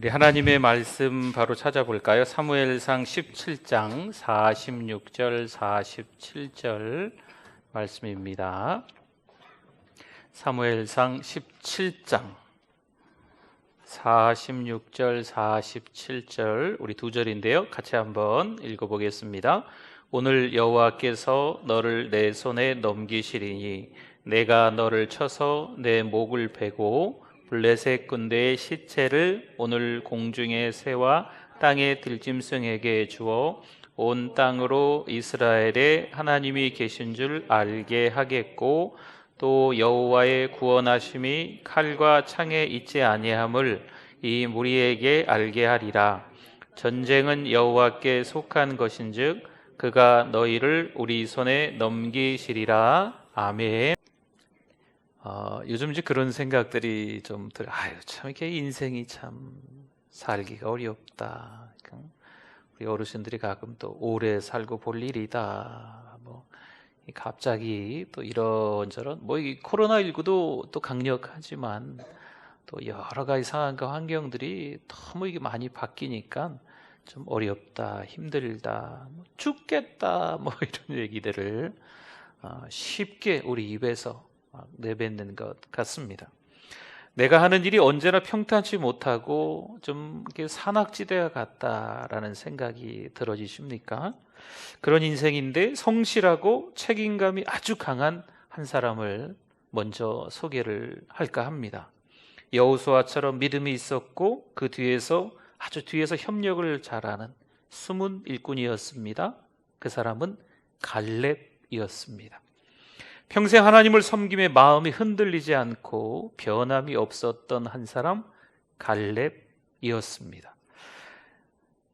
우리 하나님의 말씀 바로 찾아볼까요? 사무엘상 17장 46절 47절 말씀입니다. 사무엘상 17장 46절 47절 우리 두 절인데요. 같이 한번 읽어보겠습니다. 오늘 여호와께서 너를 내 손에 넘기시리니 내가 너를 쳐서 내 목을 베고 블레셋 군대의 시체를 오늘 공중의 새와 땅의 들짐승에게 주어 온 땅으로 이스라엘에 하나님이 계신 줄 알게 하겠고 또 여호와의 구원하심이 칼과 창에 있지 아니함을 이 무리에게 알게 하리라. 전쟁은 여호와께 속한 것인즉 그가 너희를 우리 손에 넘기시리라. 아멘. 요즘 이제 그런 생각들이 좀 참 이렇게 인생이 참 살기가 어렵다. 우리 어르신들이 가끔 또 오래 살고 볼 일이다. 갑자기 또 이런저런 이 코로나19도 또 강력하지만 또 여러 가지 상황과 환경들이 너무 이게 많이 바뀌니까 좀 어렵다, 힘들다, 죽겠다, 이런 얘기들을 쉽게 우리 입에서 내뱉는 것 같습니다. 내가 하는 일이 언제나 평탄치 못하고 좀 이렇게 산악지대와 같다라는 생각이 들어지십니까? 그런 인생인데 성실하고 책임감이 아주 강한 한 사람을 먼저 소개를 할까 합니다. 여호수아처럼 믿음이 있었고 그 뒤에서 아주 뒤에서 협력을 잘하는 숨은 일꾼이었습니다. 그 사람은 갈렙이었습니다. 평생 하나님을 섬김에 마음이 흔들리지 않고 변함이 없었던 한 사람 갈렙이었습니다.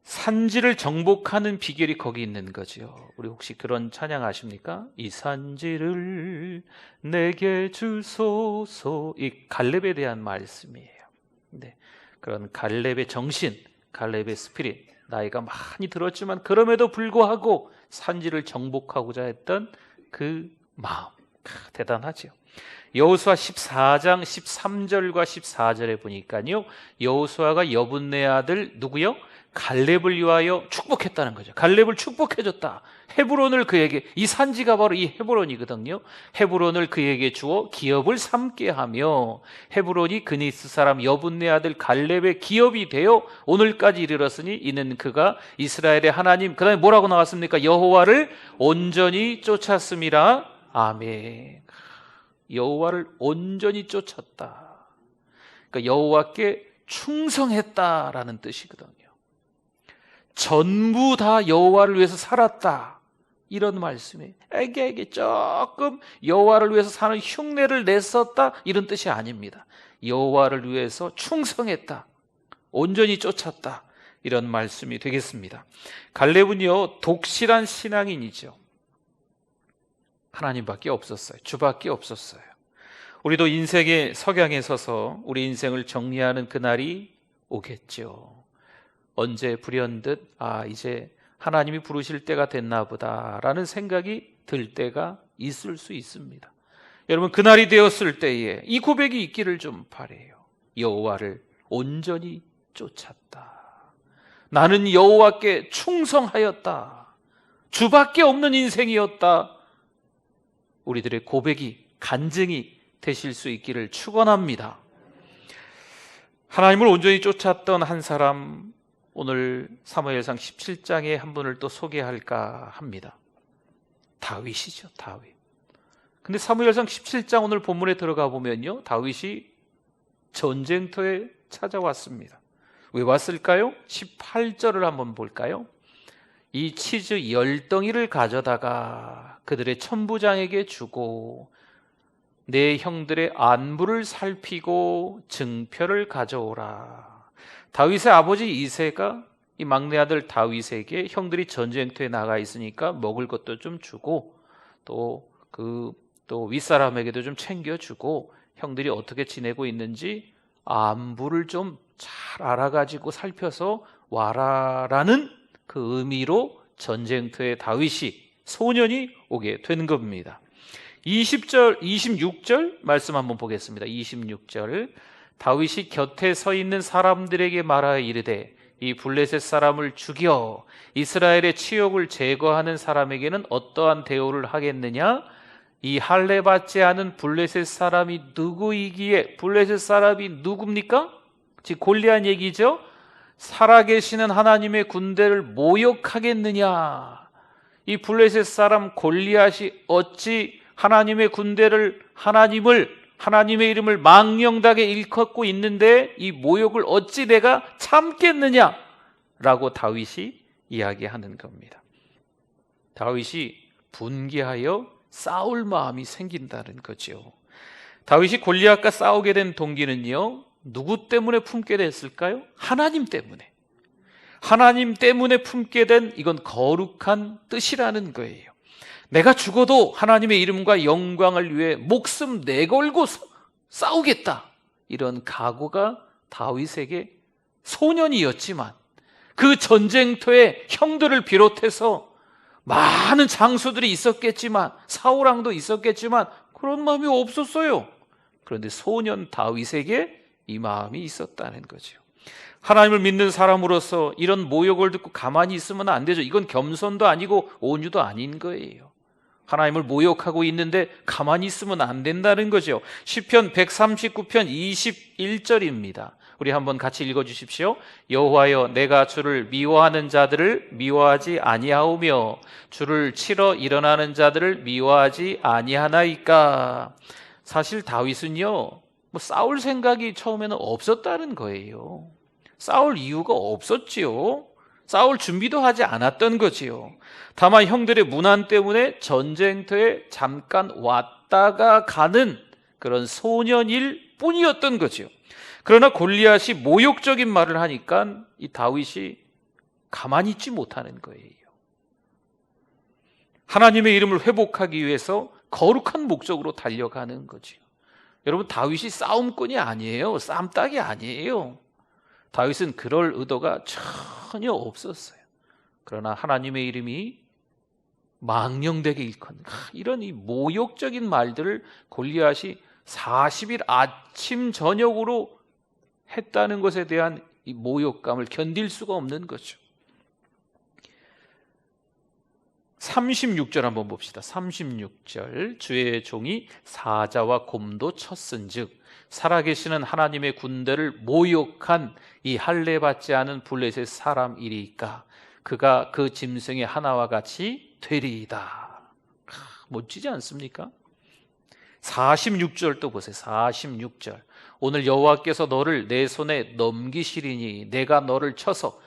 산지를 정복하는 비결이 거기 있는 거죠. 우리 혹시 그런 찬양 아십니까? 이 산지를 내게 주소서. 이 갈렙에 대한 말씀이에요. 네, 그런 갈렙의 정신, 갈렙의 스피릿, 나이가 많이 들었지만 그럼에도 불구하고 산지를 정복하고자 했던 그 마음, 대단하죠. 여호수아 14장 13절과 14절에 보니까요, 여호수아가 여분네 아들 누구요? 갈렙을 위하여 축복했다는 거죠. 갈렙을 축복해줬다. 헤브론을 그에게, 이 산지가 바로 이 헤브론이거든요. 헤브론을 그에게 주어 기업을 삼게 하며 헤브론이 그니스 사람 여분네 아들 갈렙의 기업이 되어 오늘까지 이르렀으니 이는 그가 이스라엘의 하나님, 그 다음에 뭐라고 나왔습니까? 여호와를 온전히 쫓았음이라. 아멘. 여호와를 온전히 쫓았다. 그러니까 여호와께 충성했다라는 뜻이거든요. 전부 다 여호와를 위해서 살았다, 이런 말씀이에요. 에게 조금 여호와를 위해서 사는 흉내를 냈었다, 이런 뜻이 아닙니다. 여호와를 위해서 충성했다, 온전히 쫓았다, 이런 말씀이 되겠습니다. 갈렙은요, 독실한 신앙인이죠. 하나님밖에 없었어요. 주밖에 없었어요. 우리도 인생의 석양에 서서 우리 인생을 정리하는 그날이 오겠죠. 언제 불현듯 이제 하나님이 부르실 때가 됐나 보다라는 생각이 들 때가 있을 수 있습니다. 여러분, 그날이 되었을 때에 이 고백이 있기를 좀 바라요. 여호와를 온전히 쫓았다. 나는 여호와께 충성하였다. 주밖에 없는 인생이었다. 우리들의 고백이, 간증이 되실 수 있기를 축원합니다. 하나님을 온전히 쫓았던 한 사람, 오늘 사무엘상 17장에 한 분을 또 소개할까 합니다. 다윗이죠, 다윗. 근데 사무엘상 17장 오늘 본문에 들어가 보면요, 다윗이 전쟁터에 찾아왔습니다. 왜 왔을까요? 18절을 한번 볼까요? 이 치즈 10덩이를 가져다가 그들의 천부장에게 주고 내 형들의 안부를 살피고 증표를 가져오라. 다윗의 아버지 이새가 이 막내 아들 다윗에게 형들이 전쟁터에 나가 있으니까 먹을 것도 좀 주고 또 윗사람에게도 좀 챙겨주고 형들이 어떻게 지내고 있는지 안부를 좀 잘 알아가지고 살펴서 와라라는 그 의미로 전쟁터에 다윗이, 소년이 오게 된 겁니다. 20절, 26절 말씀 한번 보겠습니다. 26절. 다윗이 곁에 서 있는 사람들에게 말하여 이르되 이 블레셋 사람을 죽여 이스라엘의 치욕을 제거하는 사람에게는 어떠한 대우를 하겠느냐? 이 할례 받지 않은 블레셋 사람이 누구이기에, 블레셋 사람이 누굽니까? 즉 골리앗 얘기죠. 살아계시는 하나님의 군대를 모욕하겠느냐? 이 블레셋 사람 골리앗이 어찌 하나님의 군대를, 하나님의 이름을 망령되게 일컫고 있는데 이 모욕을 어찌 내가 참겠느냐? 라고 다윗이 이야기하는 겁니다. 다윗이 분개하여 싸울 마음이 생긴다는 거죠. 다윗이 골리앗과 싸우게 된 동기는요, 누구 때문에 품게 됐을까요? 하나님 때문에. 하나님 때문에 품게 된 이건 거룩한 뜻이라는 거예요. 내가 죽어도 하나님의 이름과 영광을 위해 목숨 내걸고 싸우겠다. 이런 각오가 다윗에게 소년이었지만 그 전쟁터에 형들을 비롯해서 많은 장수들이 있었겠지만, 사울왕도 있었겠지만 그런 마음이 없었어요. 그런데 소년 다윗에게 이 마음이 있었다는 거죠. 하나님을 믿는 사람으로서 이런 모욕을 듣고 가만히 있으면 안 되죠. 이건 겸손도 아니고 온유도 아닌 거예요. 하나님을 모욕하고 있는데 가만히 있으면 안 된다는 거죠. 시편 139편 21절입니다. 우리 한번 같이 읽어주십시오. 여호와여, 내가 주를 미워하는 자들을 미워하지 아니하오며 주를 치러 일어나는 자들을 미워하지 아니하나이까. 사실 다윗은요, 싸울 생각이 처음에는 없었다는 거예요. 싸울 이유가 없었지요. 싸울 준비도 하지 않았던 거지요. 다만 형들의 문안 때문에 전쟁터에 잠깐 왔다가 가는 그런 소년일 뿐이었던 거지요. 그러나 골리앗이 모욕적인 말을 하니까 이 다윗이 가만히 있지 못하는 거예요. 하나님의 이름을 회복하기 위해서 거룩한 목적으로 달려가는 거지요. 여러분, 다윗이 싸움꾼이 아니에요. 쌈딱이 아니에요. 다윗은 그럴 의도가 전혀 없었어요. 그러나 하나님의 이름이 망령되게 일컫는 이런 이 모욕적인 말들을 골리앗이 40일 아침 저녁으로 했다는 것에 대한 이 모욕감을 견딜 수가 없는 거죠. 36절 한번 봅시다. 36절. 주의 종이 사자와 곰도 쳤은즉 살아계시는 하나님의 군대를 모욕한 이 할례 받지 않은 블레셋 사람이리까 그가 그 짐승의 하나와 같이 되리이다. 멋지지 않습니까? 46절 또 보세요. 46절. 오늘 여호와께서 너를 내 손에 넘기시리니 내가 너를 쳐서,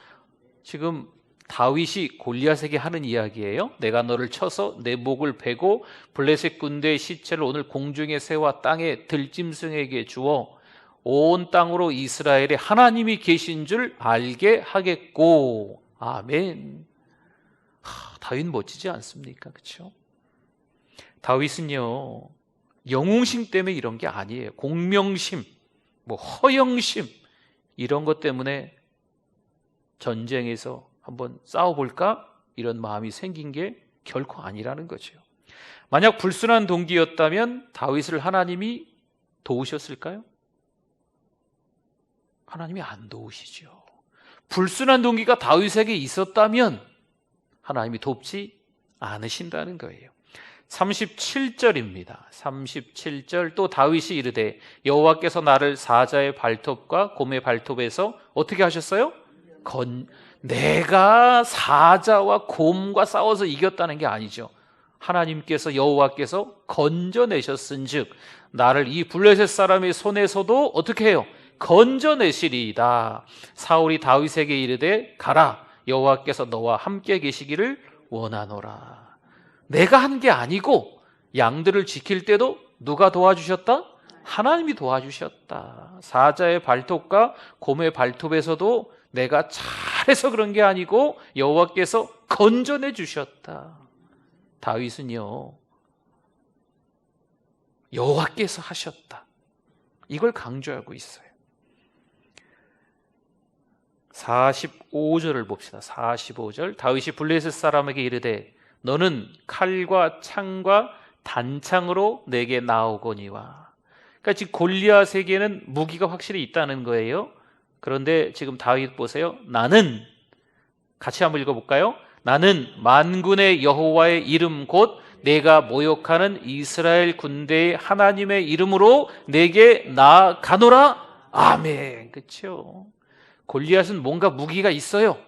지금 다윗이 골리앗에게 하는 이야기예요. 내가 너를 쳐서 내 목을 베고 블레셋 군대의 시체를 오늘 공중에 세워 땅에 들짐승에게 주어 온 땅으로 이스라엘에 하나님이 계신 줄 알게 하겠고. 아멘. 다윗 멋지지 않습니까? 그렇죠? 다윗은요, 영웅심 때문에 이런 게 아니에요. 공명심, 허영심, 이런 것 때문에 전쟁에서 한번 싸워볼까? 이런 마음이 생긴 게 결코 아니라는 거죠. 만약 불순한 동기였다면 다윗을 하나님이 도우셨을까요? 하나님이 안 도우시죠. 불순한 동기가 다윗에게 있었다면 하나님이 돕지 않으신다는 거예요. 37절입니다. 37절. 또 다윗이 이르되 여호와께서 나를 사자의 발톱과 곰의 발톱에서 어떻게 하셨어요? 내가 사자와 곰과 싸워서 이겼다는 게 아니죠. 하나님께서, 여호와께서 건져내셨은즉 나를 이 블레셋 사람의 손에서도 어떻게 해요? 건져내시리이다. 사울이 다윗에게 이르되 가라, 여호와께서 너와 함께 계시기를 원하노라. 내가 한 게 아니고 양들을 지킬 때도 누가 도와주셨다? 하나님이 도와주셨다. 사자의 발톱과 곰의 발톱에서도 내가 잘해서 그런 게 아니고 여호와께서 건져내 주셨다. 다윗은요, 여호와께서 하셨다, 이걸 강조하고 있어요. 45절을 봅시다. 45절. 다윗이 블레셋 사람에게 이르되 너는 칼과 창과 단창으로 내게 나오거니와 그러니까 지금 골리앗에게는 무기가 확실히 있다는 거예요. 그런데 지금 다윗 보세요. 나는, 같이 한번 읽어볼까요? 나는 만군의 여호와의 이름 곧 내가 모욕하는 이스라엘 군대의 하나님의 이름으로 내게 나아가노라. 아멘. 그렇죠? 골리앗은 뭔가 무기가 있어요.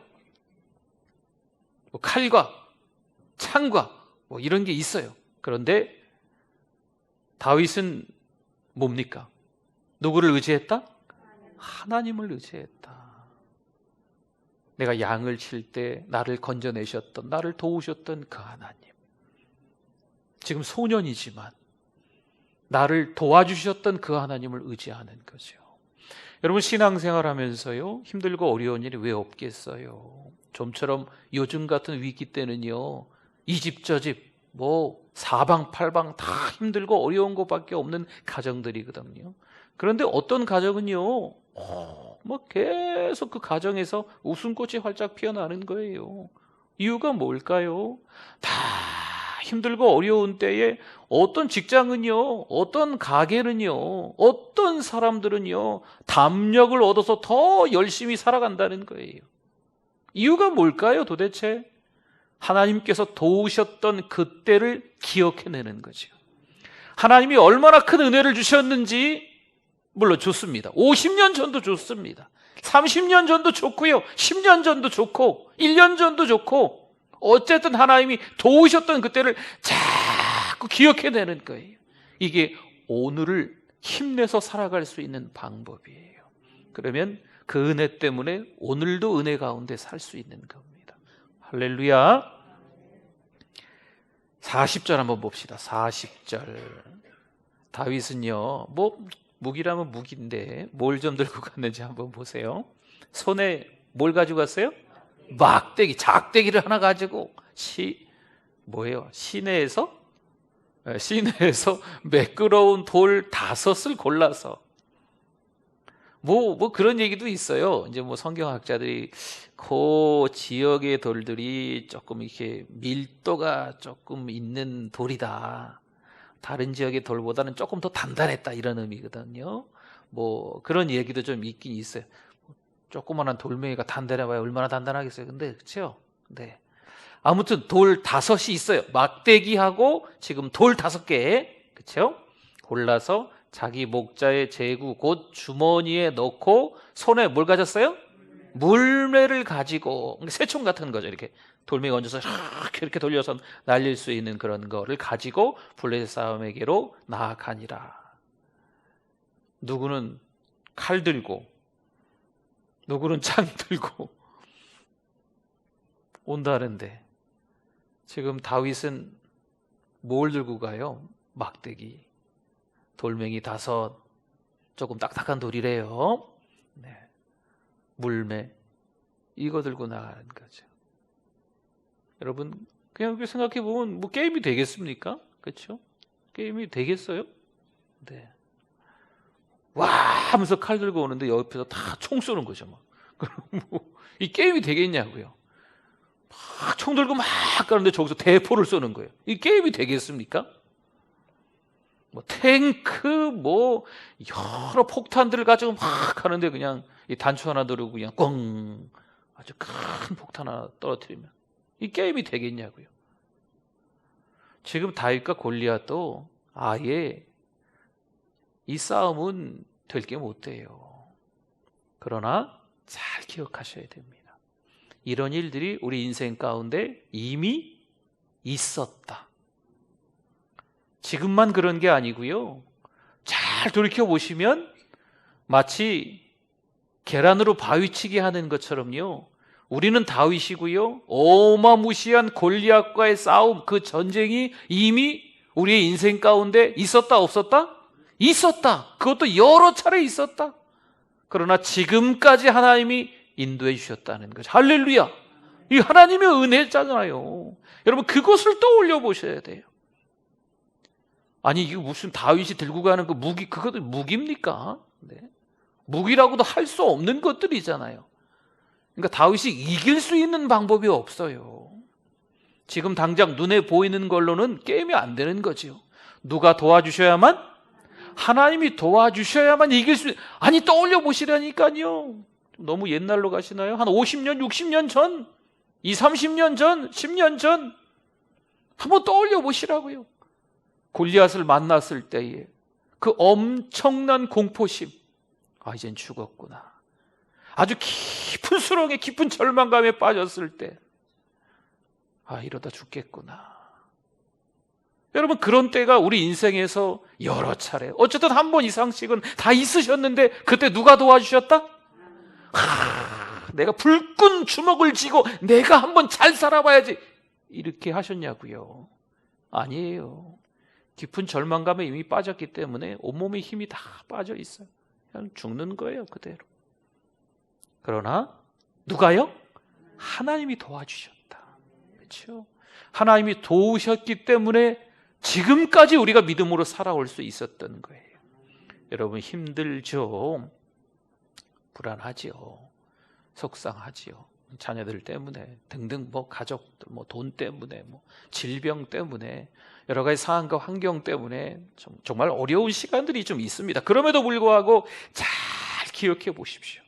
뭐 칼과 창과 뭐 이런 게 있어요. 그런데 다윗은 뭡니까? 누구를 의지했다? 하나님을 의지했다. 내가 양을 칠 때 나를 건져내셨던, 나를 도우셨던 그 하나님. 지금 소년이지만 나를 도와주셨던 그 하나님을 의지하는 거죠. 여러분, 신앙생활 하면서요, 힘들고 어려운 일이 왜 없겠어요? 좀처럼 요즘 같은 위기 때는요, 이 집 저 집 뭐 사방팔방 다 힘들고 어려운 것밖에 없는 가정들이거든요. 그런데 어떤 가정은요, 뭐 계속 그 가정에서 웃음꽃이 활짝 피어나는 거예요. 이유가 뭘까요? 다 힘들고 어려운 때에 어떤 직장은요, 어떤 가게는요, 어떤 사람들은요, 담력을 얻어서 더 열심히 살아간다는 거예요. 이유가 뭘까요, 도대체? 하나님께서 도우셨던 그때를 기억해내는 거죠. 하나님이 얼마나 큰 은혜를 주셨는지 물론 좋습니다. 50년 전도 좋습니다. 30년 전도 좋고요. 10년 전도 좋고 1년 전도 좋고, 어쨌든 하나님이 도우셨던 그때를 자꾸 기억해내는 거예요. 이게 오늘을 힘내서 살아갈 수 있는 방법이에요. 그러면 그 은혜 때문에 오늘도 은혜 가운데 살 수 있는 겁니다. 할렐루야. 40절 한번 봅시다. 40절. 다윗은요, 뭐 무기라면 무기인데 뭘 좀 들고 갔는지 한번 보세요. 손에 뭘 가지고 갔어요? 막대기, 작대기를 하나 가지고 시내에서 매끄러운 돌 5을 골라서 뭐 그런 얘기도 있어요. 이제 뭐 성경학자들이 그 지역의 돌들이 조금 이렇게 밀도가 조금 있는 돌이다. 다른 지역의 돌보다는 조금 더 단단했다, 이런 의미거든요. 뭐 그런 얘기도 좀 있긴 있어요. 조그만한 돌멩이가 단단해봐야 얼마나 단단하겠어요. 근데 그렇죠? 네. 아무튼 돌 5이 있어요. 막대기하고 지금 돌 5개, 그렇죠? 골라서 자기 목자의 제구 곧 주머니에 넣고 손에 뭘 가졌어요? 물매를 가지고, 새총 같은 거죠. 이렇게 돌멩이 얹어서 이렇게 돌려서 날릴 수 있는 그런 거를 가지고 블레셋 사람에게로 나아가니라. 누구는 칼 들고, 누구는 창 들고 온다는데, 지금 다윗은 뭘 들고 가요? 막대기, 돌멩이 5, 조금 딱딱한 돌이래요. 네. 물매, 이거 들고 나가는 거죠. 여러분, 그냥 이렇게 생각해 보면 뭐 게임이 되겠습니까? 그렇죠? 게임이 되겠어요? 네. 와 하면서 칼 들고 오는데 옆에서 다 총 쏘는 거죠. 막. 이 게임이 되겠냐고요. 막 총 들고 막 가는데 저기서 대포를 쏘는 거예요. 이 게임이 되겠습니까? 뭐 탱크, 뭐 여러 폭탄들을 가지고 막 가는데 그냥 이 단추 하나 누르고 그냥 꽝, 아주 큰 폭탄 하나 떨어뜨리면 이 게임이 되겠냐고요. 지금 다윗과 골리앗도 아예 이 싸움은 될 게 못 돼요. 그러나 잘 기억하셔야 됩니다. 이런 일들이 우리 인생 가운데 이미 있었다. 지금만 그런 게 아니고요. 잘 돌이켜보시면 마치 계란으로 바위치기 하는 것처럼요. 우리는 다윗이고요. 어마무시한 골리앗과의 싸움, 그 전쟁이 이미 우리의 인생 가운데 있었다, 없었다? 있었다. 그것도 여러 차례 있었다. 그러나 지금까지 하나님이 인도해 주셨다는 거죠. 할렐루야. 이 하나님의 은혜잖아요. 여러분, 그것을 떠올려 보셔야 돼요. 아니, 이거 무슨 다윗이 들고 가는 그 무기, 그것도 무기입니까? 네. 무기라고도 할 수 없는 것들이잖아요. 그러니까 다윗이 이길 수 있는 방법이 없어요. 지금 당장 눈에 보이는 걸로는 게임이 안 되는 거죠. 누가 도와주셔야만? 하나님이 도와주셔야만 이길 수, 아니 떠올려 보시라니까요. 너무 옛날로 가시나요? 한 50년, 60년 전, 20, 30년 전, 10년 전 한번 떠올려 보시라고요. 골리앗을 만났을 때에 그 엄청난 공포심, 아 이젠 죽었구나, 아주 깊은 수렁에 깊은 절망감에 빠졌을 때, 아 이러다 죽겠구나. 여러분, 그런 때가 우리 인생에서 여러 차례, 어쨌든 한 번 이상씩은 다 있으셨는데 그때 누가 도와주셨다? 내가 불끈 주먹을 쥐고 내가 한번 잘 살아봐야지 이렇게 하셨냐고요? 아니에요. 깊은 절망감에 이미 빠졌기 때문에 온몸에 힘이 다 빠져 있어요. 그냥 죽는 거예요, 그대로. 그러나 누가요? 하나님이 도와주셨다. 그렇죠? 하나님이 도우셨기 때문에 지금까지 우리가 믿음으로 살아올 수 있었던 거예요. 여러분, 힘들죠? 불안하지요? 속상하지요? 자녀들 때문에 등등, 뭐 가족들, 뭐 돈 때문에, 뭐 질병 때문에, 여러 가지 상황과 환경 때문에 정말 어려운 시간들이 좀 있습니다. 그럼에도 불구하고 잘 기억해 보십시오.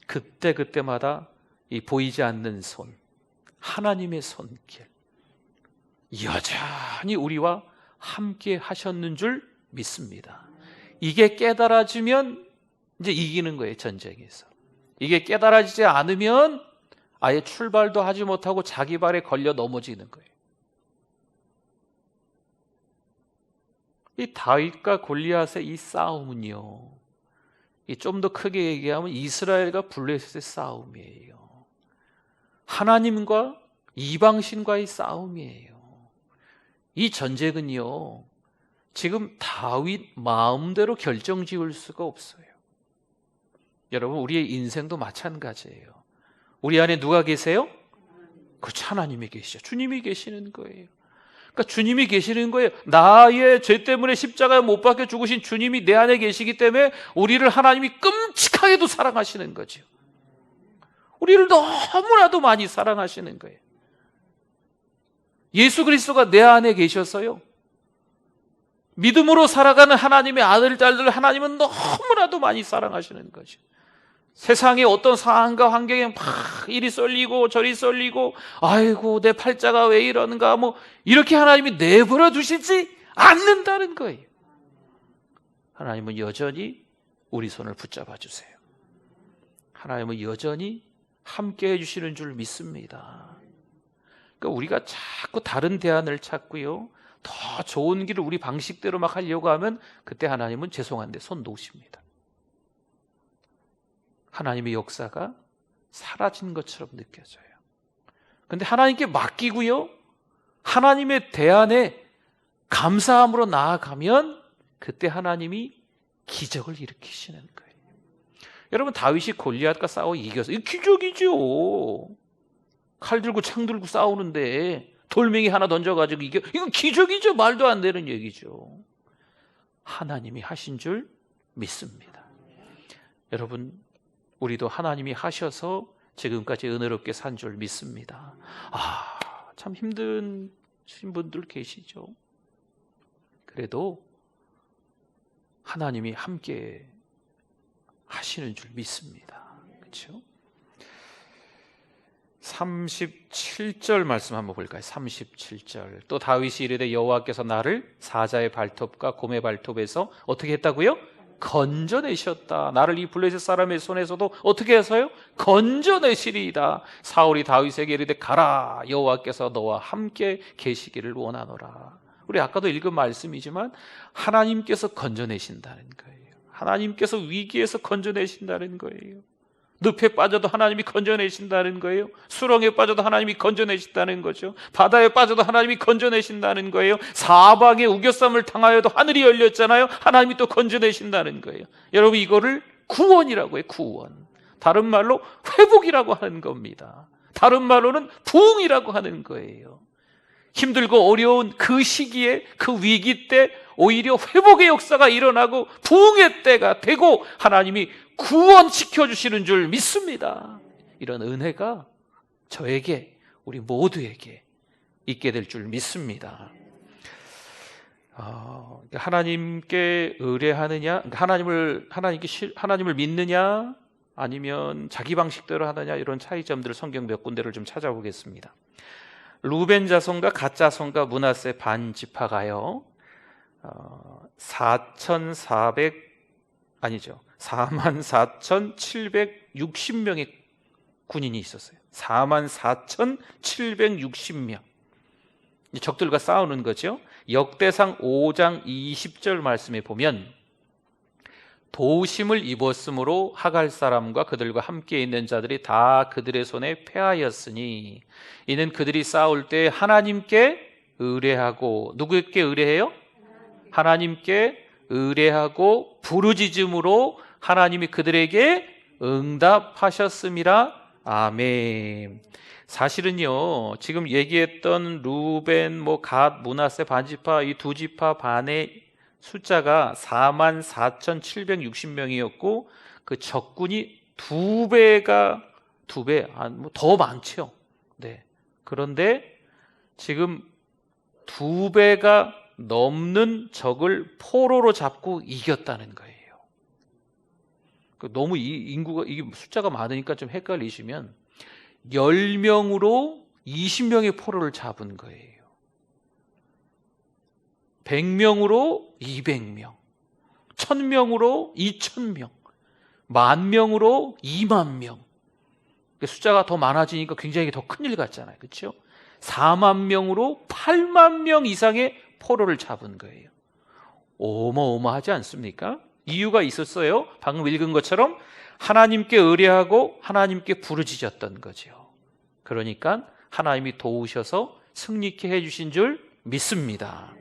그때마다 이 보이지 않는 손, 하나님의 손길, 여전히 우리와 함께 하셨는 줄 믿습니다. 이게 깨달아지면 이제 이기는 거예요, 전쟁에서. 이게 깨달아지지 않으면 아예 출발도 하지 못하고 자기 발에 걸려 넘어지는 거예요. 이 다윗과 골리앗의 이 싸움은요, 좀 더 크게 얘기하면 이스라엘과 블레셋의 싸움이에요. 하나님과 이방신과의 싸움이에요. 이 전쟁은요, 지금 다윗 마음대로 결정 지을 수가 없어요. 여러분, 우리의 인생도 마찬가지예요. 우리 안에 누가 계세요? 그렇죠, 하나님이 계시죠. 주님이 계시는 거예요. 그러니까 주님이 계시는 거예요. 나의 죄 때문에 십자가에 못 박혀 죽으신 주님이 내 안에 계시기 때문에 우리를 하나님이 끔찍하게도 사랑하시는 거죠. 우리를 너무나도 많이 사랑하시는 거예요. 예수 그리스도가 내 안에 계셔서요, 믿음으로 살아가는 하나님의 아들, 딸들, 하나님은 너무나도 많이 사랑하시는 거죠. 세상의 어떤 상황과 환경에 막 이리 쏠리고 저리 쏠리고, 아이고 내 팔자가 왜 이러는가, 뭐 이렇게 하나님이 내버려 두시지 않는다는 거예요. 하나님은 여전히 우리 손을 붙잡아 주세요. 하나님은 여전히 함께 해주시는 줄 믿습니다. 그러니까 우리가 자꾸 다른 대안을 찾고요, 더 좋은 길을 우리 방식대로 막 하려고 하면 그때 하나님은 죄송한데 손 놓으십니다. 하나님의 역사가 사라진 것처럼 느껴져요. 그런데 하나님께 맡기고요, 하나님의 대안에 감사함으로 나아가면 그때 하나님이 기적을 일으키시는 거예요. 여러분, 다윗이 골리앗과 싸워 이겨서, 이거 기적이죠. 칼 들고 창 들고 싸우는데 돌멩이 하나 던져가지고 이거 기적이죠. 말도 안 되는 얘기죠. 하나님이 하신 줄 믿습니다. 여러분, 우리도 하나님이 하셔서 지금까지 은혜롭게 산 줄 믿습니다. 아, 참 힘든 분들 계시죠. 그래도 하나님이 함께 하시는 줄 믿습니다. 그렇죠? 37절 말씀 한번 볼까요? 37절. 또 다윗이 이르되 여호와께서 나를 사자의 발톱과 곰의 발톱에서 어떻게 했다고요? 건져내셨다. 나를 이 블레셋 사람의 손에서도 어떻게 해서요? 건져내시리이다. 사울이 다윗에게 이르되 가라, 여호와께서 너와 함께 계시기를 원하노라. 우리 아까도 읽은 말씀이지만 하나님께서 건져내신다는 거예요. 하나님께서 위기에서 건져내신다는 거예요. 늪에 빠져도 하나님이 건져내신다는 거예요. 수렁에 빠져도 하나님이 건져내신다는 거죠. 바다에 빠져도 하나님이 건져내신다는 거예요. 사방에 우겨쌈을 당하여도 하늘이 열렸잖아요. 하나님이 또 건져내신다는 거예요. 여러분, 이거를 구원이라고 해요. 구원. 다른 말로 회복이라고 하는 겁니다. 다른 말로는 부흥이라고 하는 거예요. 힘들고 어려운 그 시기에, 그 위기 때 오히려 회복의 역사가 일어나고 부흥의 때가 되고 하나님이 구원시켜 주시는 줄 믿습니다. 이런 은혜가 저에게, 우리 모두에게 있게 될 줄 믿습니다. 하나님께 의뢰하느냐, 하나님을 믿느냐, 아니면 자기 방식대로 하느냐, 이런 차이점들을 성경 몇 군데를 좀 찾아보겠습니다. 루벤 자손과 갓 자손과 므낫세 반 지파가요, 44,760명의 군인이 있었어요. 44,760명. 적들과 싸우는 거죠. 역대상 5장 20절 말씀에 보면 도심을 입었으므로 하갈 사람과 그들과 함께 있는 자들이 다 그들의 손에 패하였으니 이는 그들이 싸울 때 하나님께 의뢰하고, 누구에게 의뢰해요? 하나님께 의뢰하고 부르짖음으로 하나님이 그들에게 응답하셨음이라. 아멘. 사실은요, 지금 얘기했던 루벤, 갓, 므낫세 반지파, 이 두 지파 반의 숫자가 44,760명이었고 그 적군이 두 배, 더 많죠. 네. 그런데 지금 두 배가 넘는 적을 포로로 잡고 이겼다는 거예요. 너무 인구가, 이게 숫자가 많으니까 좀 헷갈리시면 10명으로 20명의 포로를 잡은 거예요. 100명으로 200명, 1000명으로 2000명, 10,000명으로 20,000명. 숫자가 더 많아지니까 굉장히 더 큰일 같잖아요. 그렇죠? 40,000명으로 80,000명 이상의 포로를 잡은 거예요. 어마어마하지 않습니까? 이유가 있었어요. 방금 읽은 것처럼 하나님께 의뢰하고 하나님께 부르짖었던 거죠. 그러니까 하나님이 도우셔서 승리케 해주신 줄 믿습니다.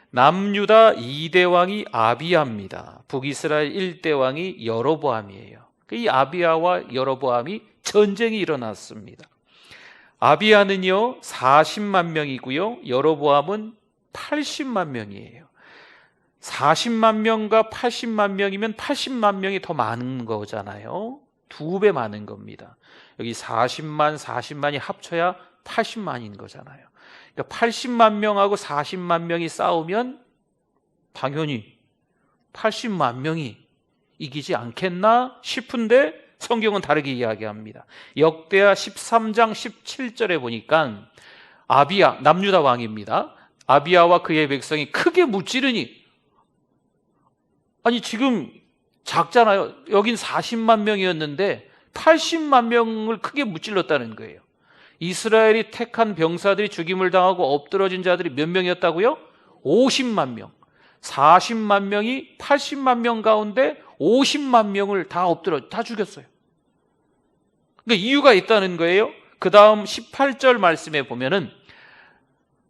남유다 2대 왕이 아비야입니다. 북이스라엘 1대 왕이 여로보암이에요. 이 아비야와 여로보암이 전쟁이 일어났습니다. 아비야는요 40만 명이고요, 여로보암은 80만 명이에요. 40만 명과 80만 명이면 80만 명이 더 많은 거잖아요. 2배 많은 겁니다. 여기 40만이 합쳐야 80만인 거잖아요. 그러니까 80만 명하고 40만 명이 싸우면 당연히 80만 명이 이기지 않겠나 싶은데 성경은 다르게 이야기합니다. 역대하 13장 17절에 보니까 아비야, 남유다 왕입니다. 아비야와 그의 백성이 크게 무찌르니, 아니 지금 작잖아요. 여긴 40만 명이었는데 80만 명을 크게 무찔렀다는 거예요. 이스라엘이 택한 병사들이 죽임을 당하고 엎드러진 자들이 몇 명이었다고요? 50만 명. 40만 명이 80만 명 가운데 50만 명을 다 죽였어요. 그러니까 이유가 있다는 거예요. 그 다음 18절 말씀에 보면은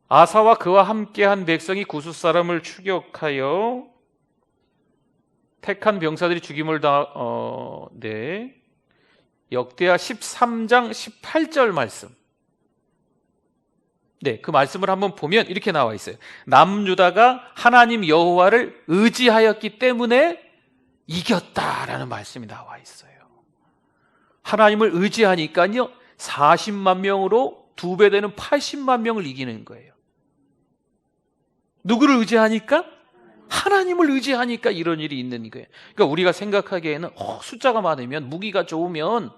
아사와 그와 함께한 백성이 구스 사람을 추격하여 택한 병사들이 죽임을 역대하 13장 18절 말씀. 네, 그 말씀을 한번 보면 이렇게 나와 있어요. 남유다가 하나님 여호와를 의지하였기 때문에 이겼다라는 말씀이 나와 있어요. 하나님을 의지하니까요 40만 명으로 2배 되는 80만 명을 이기는 거예요. 누구를 의지하니까? 하나님을 의지하니까 이런 일이 있는 거예요. 그러니까 우리가 생각하기에는 숫자가 많으면, 무기가 좋으면,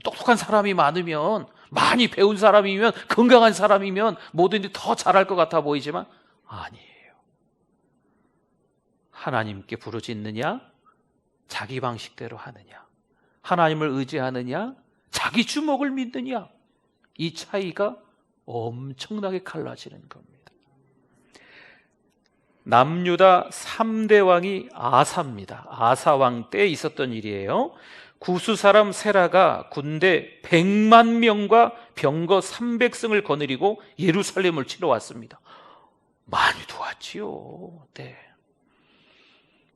똑똑한 사람이 많으면, 많이 배운 사람이면, 건강한 사람이면 뭐든지 더 잘할 것 같아 보이지만 아니에요. 하나님께 부르짖느냐, 자기 방식대로 하느냐, 하나님을 의지하느냐, 자기 주먹을 믿느냐, 이 차이가 엄청나게 갈라지는 겁니다. 남유다 3대 왕이 아사입니다. 아사 왕 때 있었던 일이에요. 구스 사람 세라가 군대 100만 명과 병거 300승을 거느리고 예루살렘을 치러 왔습니다. 많이 도왔지요. 네.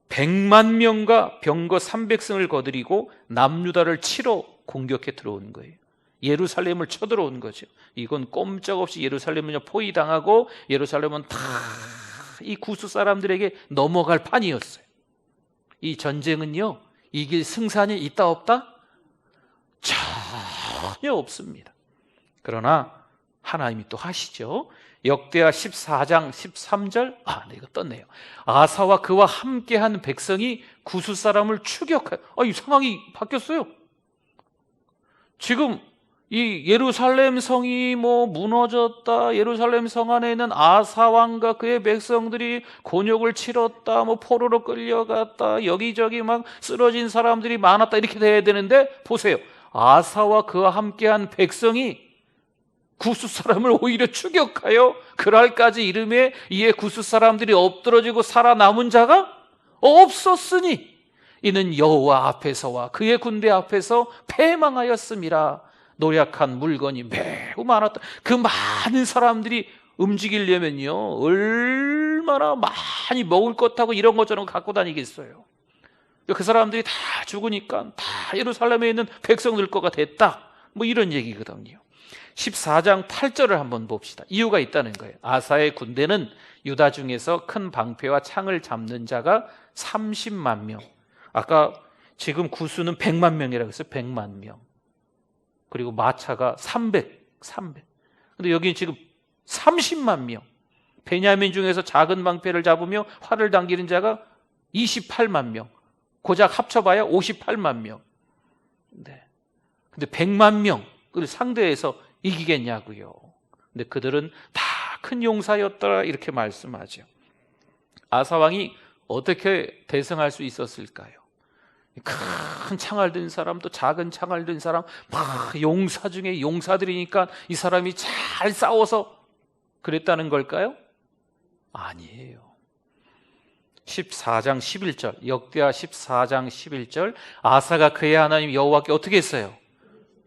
100만 명과 병거 300승을 거느리고 남유다를 치러 공격해 들어온 거예요. 예루살렘을 쳐들어온 거죠. 이건 꼼짝없이 예루살렘은 포위당하고 예루살렘은 다 이 구스 사람들에게 넘어갈 판이었어요. 이 전쟁은요 이길 승산이 있다 없다? 전혀 없습니다. 그러나 하나님이 또 하시죠. 역대하 14장 13절, 이거 떴네요. 아사와 그와 함께한 백성이 구스 사람을 추격하여, 이 상황이 바뀌었어요. 지금 이 예루살렘 성이 무너졌다, 예루살렘 성 안에 있는 아사 왕과 그의 백성들이 곤욕을 치렀다, 포로로 끌려갔다, 여기저기 막 쓰러진 사람들이 많았다, 이렇게 돼야 되는데, 보세요. 아사와 그와 함께한 백성이 구스 사람을 오히려 추격하여 그날까지 이름에 이에 구스 사람들이 엎드러지고 살아남은 자가 없었으니 이는 여호와 앞에서와 그의 군대 앞에서 패망하였음이라. 노략한 물건이 매우 많았다. 그 많은 사람들이 움직이려면요, 얼마나 많이 먹을 것하고 이런 것저런 갖고 다니겠어요. 그 사람들이 다 죽으니까 다 예루살렘에 있는 백성들 거가 됐다, 이런 얘기거든요. 14장 8절을 한번 봅시다. 이유가 있다는 거예요. 아사의 군대는 유다 중에서 큰 방패와 창을 잡는 자가 30만 명. 아까 지금 구수는 100만 명이라고 했어요. 100만 명. 그리고 마차가 300. 근데 여기는 지금 30만 명. 베냐민 중에서 작은 방패를 잡으며 활을 당기는 자가 28만 명. 고작 합쳐봐야 58만 명. 네. 근데 100만 명을 상대해서 이기겠냐고요. 근데 그들은 다 큰 용사였더라, 이렇게 말씀하죠. 아사왕이 어떻게 대성할 수 있었을까요? 큰 창을 든 사람, 또 작은 창을 든 사람, 막 용사 중에 용사들이니까 이 사람이 잘 싸워서 그랬다는 걸까요? 아니에요. 14장 11절, 역대하 14장 11절, 아사가 그의 하나님 여호와께 어떻게 했어요?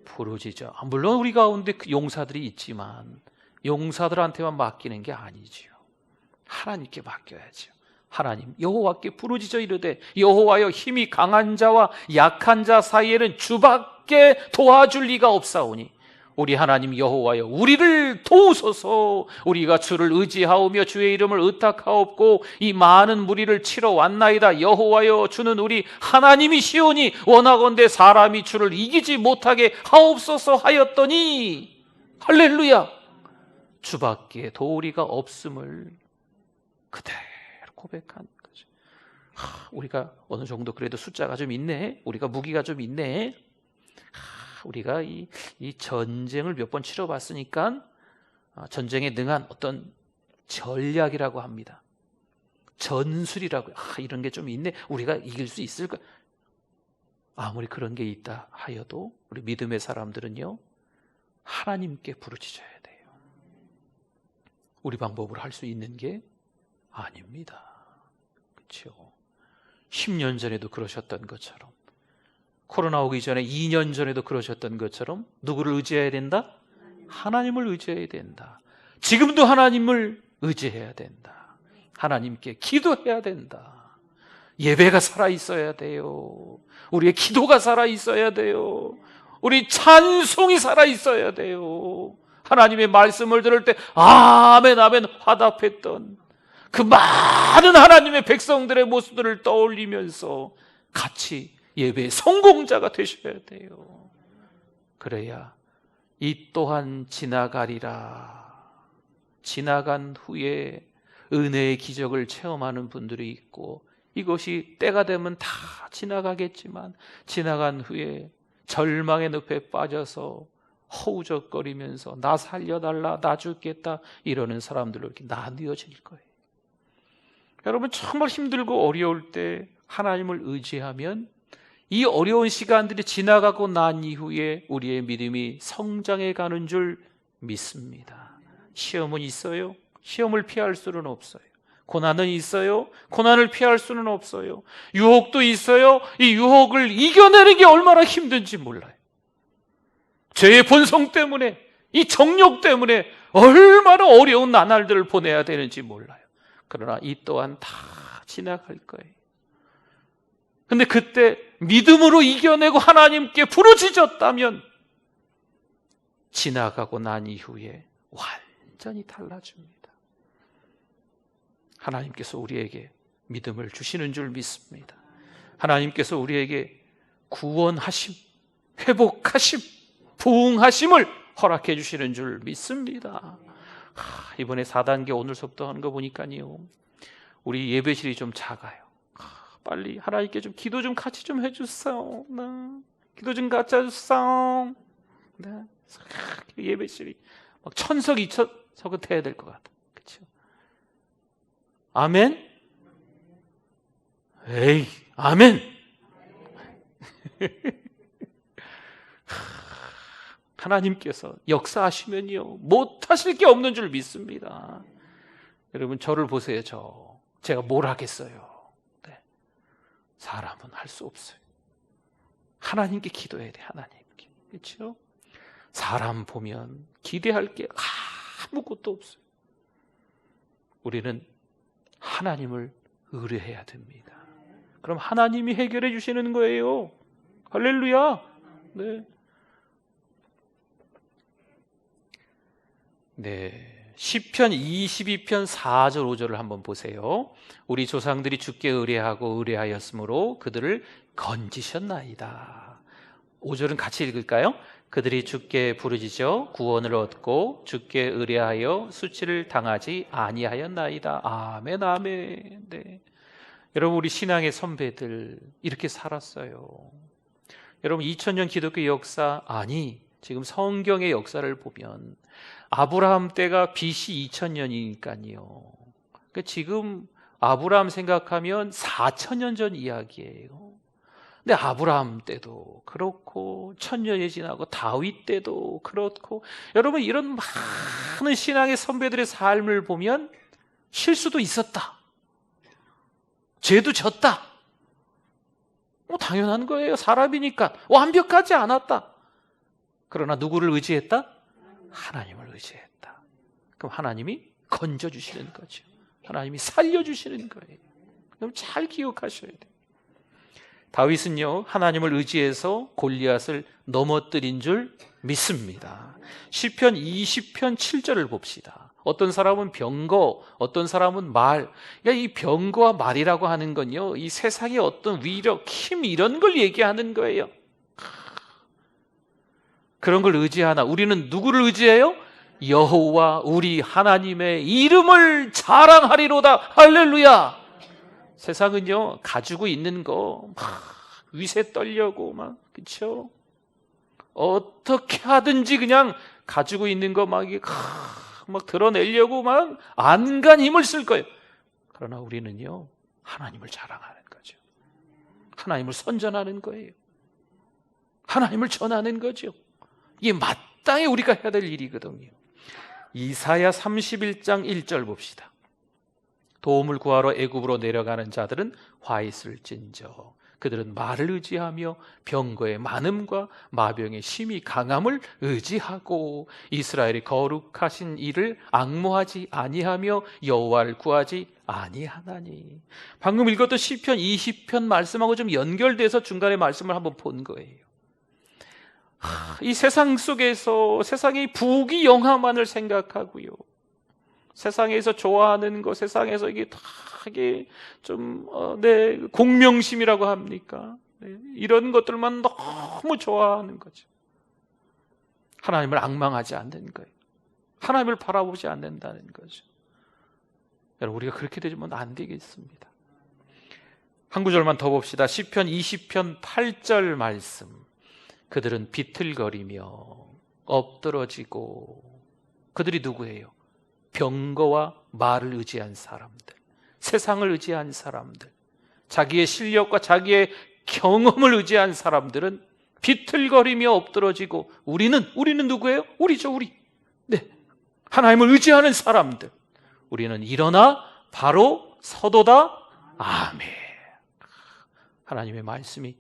부르짖어. 물론 우리 가운데 그 용사들이 있지만 용사들한테만 맡기는 게 아니지요. 하나님께 맡겨야죠. 하나님 여호와께 부르짖어 이르되, 여호와여, 힘이 강한 자와 약한 자 사이에는 주밖에 도와줄 리가 없사오니 우리 하나님 여호와여, 우리를 도우소서. 우리가 주를 의지하오며 주의 이름을 의탁하옵고 이 많은 무리를 치러 왔나이다. 여호와여, 주는 우리 하나님이시오니 원하건대 사람이 주를 이기지 못하게 하옵소서 하였더니, 할렐루야, 주밖에 도우리가 없음을 그대로 고백한 거죠. 우리가 어느 정도 그래도 숫자가 좀 있네, 우리가 무기가 좀 있네, 우리가 이 전쟁을 몇 번 치러봤으니까 전쟁에 능한 어떤 전략이라고 합니다. 전술이라고, 이런 게 좀 있네, 우리가 이길 수 있을까? 아무리 그런 게 있다 하여도 우리 믿음의 사람들은요, 하나님께 부르짖어야 돼요. 우리 방법으로 할 수 있는 게 아닙니다. 그렇죠? 10년 전에도 그러셨던 것처럼, 코로나 오기 전에 2년 전에도 그러셨던 것처럼 누구를 의지해야 된다? 하나님을 의지해야 된다. 지금도 하나님을 의지해야 된다. 하나님께 기도해야 된다. 예배가 살아있어야 돼요. 우리의 기도가 살아있어야 돼요. 우리 찬송이 살아있어야 돼요. 하나님의 말씀을 들을 때 아멘 아멘 화답했던 그 많은 하나님의 백성들의 모습들을 떠올리면서 같이 예배의 성공자가 되셔야 돼요. 그래야 이 또한 지나가리라. 지나간 후에 은혜의 기적을 체험하는 분들이 있고, 이것이 때가 되면 다 지나가겠지만 지나간 후에 절망의 늪에 빠져서 허우적거리면서 나 살려달라, 나 죽겠다 이러는 사람들로 이렇게 나뉘어질 거예요. 여러분, 정말 힘들고 어려울 때 하나님을 의지하면 이 어려운 시간들이 지나가고 난 이후에 우리의 믿음이 성장해 가는 줄 믿습니다. 시험은 있어요. 시험을 피할 수는 없어요. 고난은 있어요. 고난을 피할 수는 없어요. 유혹도 있어요. 이 유혹을 이겨내는 게 얼마나 힘든지 몰라요. 죄의 본성 때문에, 이 정욕 때문에 얼마나 어려운 나날들을 보내야 되는지 몰라요. 그러나 이 또한 다 지나갈 거예요. 근데 그때 믿음으로 이겨내고 하나님께 부르짖었다면 지나가고 난 이후에 완전히 달라집니다. 하나님께서 우리에게 믿음을 주시는 줄 믿습니다. 하나님께서 우리에게 구원하심, 회복하심, 부흥하심을 허락해 주시는 줄 믿습니다. 이번에 4단계 오늘서부터 하는 거 보니까요, 우리 예배실이 좀 작아요. 빨리 하나님께 좀 기도 좀 같이 좀 해주세요. 네. 기도 좀 같이 해주세요. 네. 예배실이 막 1000석 2000석은 돼야 될 것 같아. 그렇죠? 아멘? 에이, 아멘. 하나님께서 역사하시면요, 못하실 게 없는 줄 믿습니다. 여러분, 저를 보세요. 제가 뭘 하겠어요? 네. 사람은 할 수 없어요. 하나님께 기도해야 돼. 하나님께. 그렇죠? 사람 보면 기대할 게 아무것도 없어요. 우리는 하나님을 의뢰해야 됩니다. 그럼 하나님이 해결해 주시는 거예요. 할렐루야. 네. 네. 시편 22편 4절 5절을 한번 보세요. 우리 조상들이 주께 의뢰하고 의뢰하였으므로 그들을 건지셨나이다. 5절은 같이 읽을까요? 그들이 주께 부르짖어 구원을 얻고 주께 의뢰하여 수치를 당하지 아니하였나이다. 아멘, 아멘. 네. 여러분, 우리 신앙의 선배들 이렇게 살았어요. 여러분, 2000년 기독교 역사, 아니 지금 성경의 역사를 보면 아브라함 때가 BC 2000년이니까요. 그러니까 지금 아브라함 생각하면 4000년 전 이야기예요. 근데 아브라함 때도 그렇고 1000년이 지나고 다윗 때도 그렇고, 여러분, 이런 많은 신앙의 선배들의 삶을 보면 실수도 있었다, 죄도 졌다, 당연한 거예요. 사람이니까. 완벽하지 않았다. 그러나 누구를 의지했다? 하나님을 의지했다. 그럼 하나님이 건져주시는 거죠. 하나님이 살려주시는 거예요. 그럼 잘 기억하셔야 돼요. 다윗은요, 하나님을 의지해서 골리앗을 넘어뜨린 줄 믿습니다. 시편 20편 7절을 봅시다. 어떤 사람은 병거, 어떤 사람은 말. 그러니까 이 병거와 말이라고 하는 건요, 이 세상의 어떤 위력, 힘, 이런 걸 얘기하는 거예요. 그런 걸 의지하나 우리는 누구를 의지해요? 여호와 우리 하나님의 이름을 자랑하리로다. 할렐루야. 세상은요, 가지고 있는 거 막 위세 떨려고 막, 그렇죠? 어떻게 하든지 그냥 가지고 있는 거 막 드러내려고 막 안간 힘을 쓸 거예요. 그러나 우리는요, 하나님을 자랑하는 거죠. 하나님을 선전하는 거예요. 하나님을 전하는 거죠. 이게 마땅히 우리가 해야 될 일이거든요. 이사야 31장 1절 봅시다. 도움을 구하러 애굽으로 내려가는 자들은 화 있을진저 그들은 말을 의지하며 병거의 많음과 마병의 심히 강함을 의지하고 이스라엘이 거룩하신 이를 앙모하지 아니하며 여호와를 구하지 아니하나니. 방금 읽었던 시편 20편 말씀하고 좀 연결돼서 중간에 말씀을 한번 본 거예요. 이 세상 속에서 세상의 부귀영화만을 생각하고요, 세상에서 좋아하는 거, 세상에서 이게 다 이게 좀 공명심이라고 합니까? 이런 것들만 너무 좋아하는 거죠. 하나님을 앙망하지 않는 거예요. 하나님을 바라보지 않는다는 거죠. 여러분, 우리가 그렇게 되면 안 되겠습니다. 한 구절만 더 봅시다. 시편 20편 8절 말씀. 그들은 비틀거리며 엎드러지고, 그들이 누구예요? 병거와 말을 의지한 사람들, 세상을 의지한 사람들, 자기의 실력과 자기의 경험을 의지한 사람들은 비틀거리며 엎드러지고, 우리는 누구예요? 우리죠, 우리. 네, 하나님을 의지하는 사람들. 우리는 일어나 바로 서도다. 아멘. 하나님의 말씀이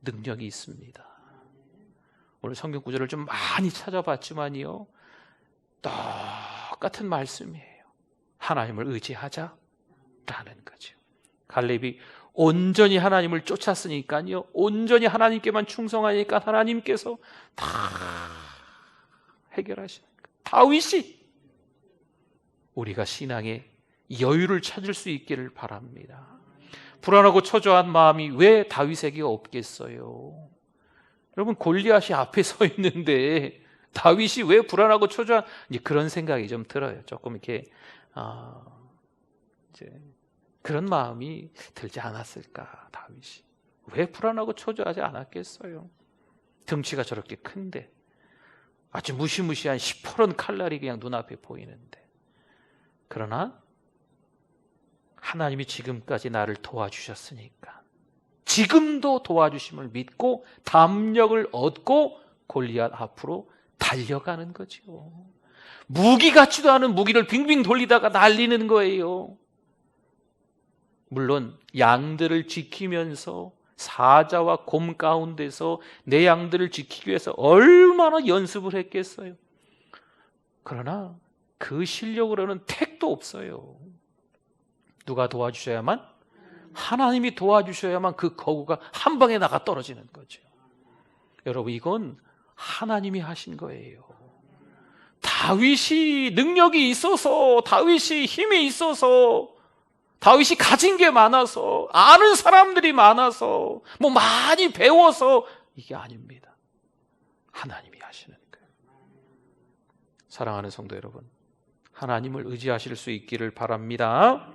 능력이 있습니다. 오늘 성경 구절을 좀 많이 찾아봤지만요, 똑같은 말씀이에요. 하나님을 의지하자라는 거죠. 갈렙이 온전히 하나님을 쫓았으니까요, 온전히 하나님께만 충성하니까 하나님께서 다 해결하시는 거예요. 다윗이 우리가 신앙의 여유를 찾을 수 있기를 바랍니다. 불안하고 초조한 마음이 왜 다윗에게 없겠어요? 여러분, 골리앗이 앞에 서 있는데 다윗이 왜 불안하고 초조한 이제 그런 생각이 좀 들어요. 조금 이렇게 이제 그런 마음이 들지 않았을까? 다윗이 왜 불안하고 초조하지 않았겠어요? 덩치가 저렇게 큰데 아주 무시무시한 시퍼런 칼날이 그냥 눈앞에 보이는데, 그러나 하나님이 지금까지 나를 도와주셨으니까 지금도 도와주심을 믿고 담력을 얻고 골리앗 앞으로 달려가는 거죠. 무기 같지도 않은 무기를 빙빙 돌리다가 날리는 거예요. 물론 양들을 지키면서 사자와 곰 가운데서 내 양들을 지키기 위해서 얼마나 연습을 했겠어요. 그러나 그 실력으로는 택도 없어요. 누가 도와주셔야만, 하나님이 도와주셔야만 그 거구가 한 방에 나가 떨어지는 거죠. 여러분, 이건 하나님이 하신 거예요. 다윗이 능력이 있어서, 다윗이 힘이 있어서, 다윗이 가진 게 많아서, 아는 사람들이 많아서, 뭐 많이 배워서, 이게 아닙니다. 하나님이 하시는 거예요. 사랑하는 성도 여러분, 하나님을 의지하실 수 있기를 바랍니다.